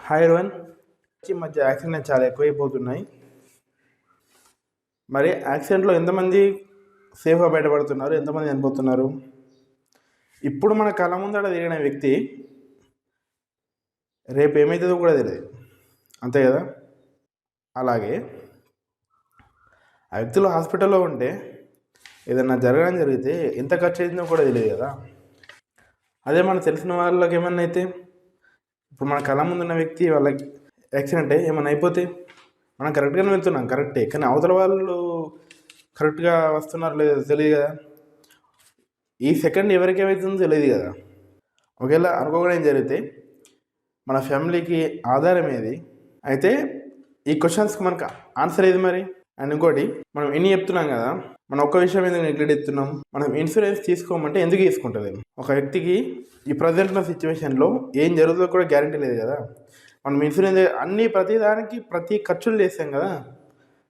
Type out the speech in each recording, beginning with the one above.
Hi everyone. ఈ మధ్య accident చాలా ఎక్కువైపోతున్నాయి. మరి యాక్సిడెంట్లో ఎంతమంది సేఫ్గా బయటపడుతున్నారు, ఎంతమంది చనిపోతున్నారు? ఇప్పుడు మన కళ్ళ ముందర తిరిగిన వ్యక్తి రేపు ఏమవుతుందో కూడా తెలియదు, అంతే కదా? అలాగే ఆ వ్యక్తులు హాస్పిటల్లో ఉంటే ఏదన్నా జరగడం జరిగితే ఎంత ఖర్చు అవుతుందో కూడా తెలియదు కదా. అదే మనకు తెలిసిన వాళ్ళకి ఏమన్నా అయితే, ఇప్పుడు మన కళ్ళ ముందున్న వ్యక్తి వాళ్ళకి యాక్సిడెంట్ ఏమైనా అయిపోతే మనం కరెక్ట్గానే వెళ్తున్నాం, కరెక్టే, కానీ అవతల వాళ్ళు కరెక్ట్గా వస్తున్నారు లేదో తెలియదు కదా. ఈ సెకండ్ ఎవరికి ఏమవుతుందో తెలియదు కదా. ఒకవేళ అనుకోకుండా ఏం జరిగితే మన ఫ్యామిలీకి ఆధారం ఏది? అయితే ఈ క్వశ్చన్స్కి మనకు ఆన్సర్ ఏది మరి? అండ్ ఇంకోటి, మనం ఎన్ని చెప్తున్నాం కదా, మనం ఒక్క విషయం ఎందుకు నెగ్లెక్ట్ ఇస్తున్నాం? మనం ఇన్సూరెన్స్ తీసుకోమంటే ఎందుకు తీసుకుంటుంది? ఒక వ్యక్తికి ఈ ప్రజెంట్ ఉన్న సిచ్యువేషన్లో ఏం జరుగుతుందో కూడా గ్యారంటీ లేదు కదా. మనం ఇన్సూరెన్స్ అన్ని ప్రతిదానికి ప్రతి ఖర్చులు చేస్తాం కదా,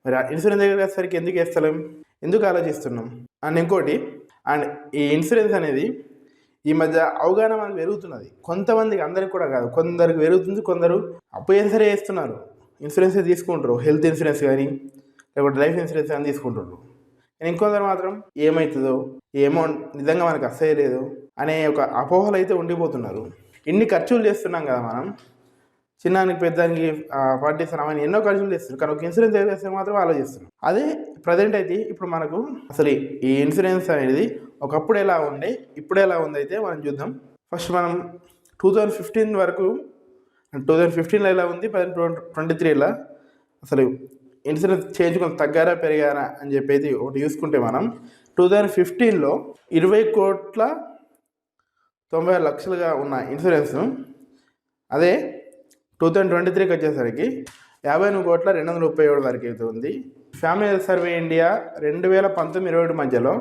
మరి ఇన్సూరెన్స్ దగ్గర వచ్చేసరికి ఎందుకు వేస్తలేం, ఎందుకు ఆలోచిస్తున్నాం? అండ్ ఇంకోటి, అండ్ ఈ ఇన్సూరెన్స్ అనేది ఈ మధ్య అవగాహన మనకు పెరుగుతున్నది. కొంతమందికి, అందరికి కూడా కాదు, కొందరికి పెరుగుతుంది. కొందరు అప్పు ఏం సరే వేస్తున్నారు, ఇన్సూరెన్సే తీసుకుంటారు, హెల్త్ ఇన్సూరెన్స్ కానీ లేకపోతే లైఫ్ ఇన్సూరెన్స్ కానీ తీసుకుంటారు. ఇంకొందరు మాత్రం ఏమవుతుందో, ఏమో నిజంగా మనకు అస్సలేదు అనే ఒక అపోహలు అయితే ఉండిపోతున్నారు. ఇన్ని ఖర్చులు చేస్తున్నాం కదా మనం, చిన్నానికి పెద్దానికి పాటిస్తున్నామని ఎన్నో ఖర్చులు చేస్తున్నారు, కానీ ఒక ఇన్సూరెన్స్ చేస్తే మాత్రం ఆలోచిస్తున్నాం. అదే ప్రజెంట్ అయితే ఇప్పుడు మనకు అసలు ఈ ఇన్సూరెన్స్ అనేది ఒకప్పుడు ఎలా ఉండే, ఇప్పుడు ఎలా ఉంది అయితే మనం చూద్దాం. ఫస్ట్ మనం 2015 వరకు, 2015లో ఎలా ఉంది, 2023లో అసలు ఇన్సూరెన్స్ చేయించుకొని తగ్గారా పెరిగారా అని చెప్పేది ఒకటి చూసుకుంటే, మనం 2015లో 20,90,00,000గా ఉన్న ఇన్సూరెన్స్, అదే 2023కి వచ్చేసరికి 59,237 వరకు అయితే ఉంది. ఫ్యామిలీ హెల్త్ సర్వే ఇండియా 2019-20 మధ్యలో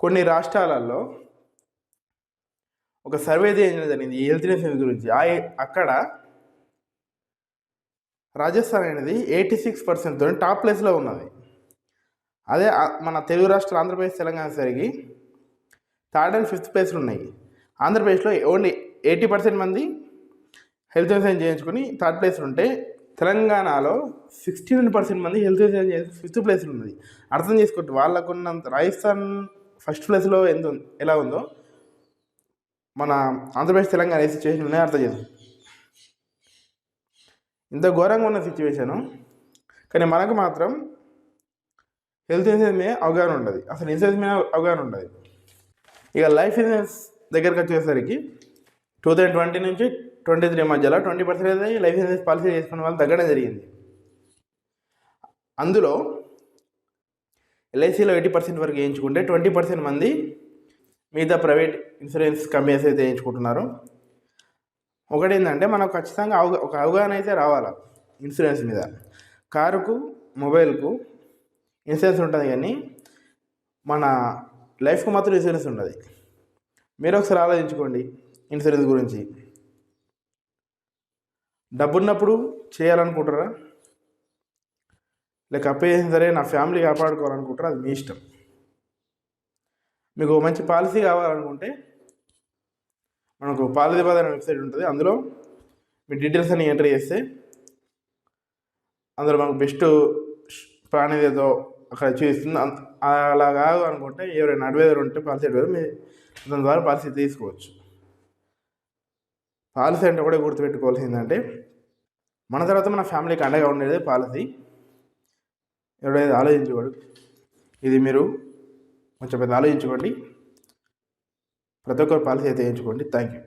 కొన్ని రాష్ట్రాలలో ఒక సర్వే చేయడం జరిగింది ఈ హెల్త్ ఇన్సూరెన్స్ గురించి. అక్కడ రాజస్థాన్ అనేది 86%తో టాప్ ప్లేస్లో ఉన్నది. అదే మన తెలుగు రాష్ట్రాలు ఆంధ్రప్రదేశ్, తెలంగాణ సరికి 3rd and 5th ప్లేస్లు ఉన్నాయి. ఆంధ్రప్రదేశ్లో ఓన్లీ 80% మంది హెల్త్ ఇన్సూరెన్స్ చేయించుకొని 3rd ప్లేస్లు ఉంటే, తెలంగాణలో 69% మంది హెల్త్ ఇన్సూరెన్స్ చేయించుకుని 5th ప్లేస్లో ఉన్నది. అర్థం చేసుకోవచ్చు వాళ్ళకున్నంత. రాజస్థాన్ 1st ప్లేస్లో ఎలా ఉందో మన ఆంధ్రప్రదేశ్, తెలంగాణ ఏ సిచ్యువేషన్ ఉన్నాయో అర్థం చేసుకోవచ్చు. ఇంత ఘోరంగా ఉన్న సిచ్యువేషను, కానీ మనకు మాత్రం హెల్త్ ఇన్సూరెన్స్ మీద అవగాహన ఉండదు, అసలు ఇన్సూరెన్స్ మీద అవగాహన ఉండదు. ఇక లైఫ్ ఇన్సూరెన్స్ దగ్గరికి వచ్చేసరికి 2020 నుంచి 23 మధ్యలో 20% లైఫ్ ఇన్సూరెన్స్ పాలసీ చేసుకునే వాళ్ళు తగ్గడం జరిగింది. అందులో ఎల్ఐసిలో 80% వరకు వేయించుకుంటే 20% మంది మిగతా ప్రైవేట్ ఇన్సూరెన్స్ కంపెనీస్ అయితే వేయించుకుంటున్నారు. ఒకటి ఏంటంటే, మనకు ఖచ్చితంగా ఒక అవగాహన అయితే రావాలా ఇన్సూరెన్స్ మీద. కారుకు, మొబైల్కు ఇన్సూరెన్స్ ఉంటుంది, కానీ మన లైఫ్కు మాత్రం ఇన్సూరెన్స్ ఉంటుంది. మీరు ఒకసారి ఆలోచించుకోండి ఇన్సూరెన్స్ గురించి. డబ్బున్నప్పుడు చేయాలనుకుంటారా, లేక అప్పు చేసిన సరే నా ఫ్యామిలీ కాపాడుకోవాలనుకుంటారా, అది మీ ఇష్టం. మీకు మంచి పాలసీ కావాలనుకుంటే మనకు పాలసీ బాధ అనే వెబ్సైట్ ఉంటుంది. అందులో మీ డీటెయిల్స్ అన్ని ఎంటర్ చేస్తే అందులో మనకు బెస్ట్ ప్లాన్ ఏదో అక్కడ చూపిస్తుంది. అలా కాదు అనుకుంటే ఎవరైనా అడ్వైజర్ ఉంటే, పాలసీ అడ్వైజర్, మీ దాని ద్వారా పాలసీ తీసుకోవచ్చు. పాలసీ అంటే కూడా గుర్తుపెట్టుకోవాల్సిందంటే, మన తర్వాత మన ఫ్యామిలీకి అండగా ఉండేది పాలసీ. ఎవరైతే ఆలోచించుకోడు, ఇది మీరు కొంచెం పెద్ద ఆలోచించుకోండి. ప్రతి ఒక్కరు పాలసీ అయితే వేయించుకోండి. Thank you.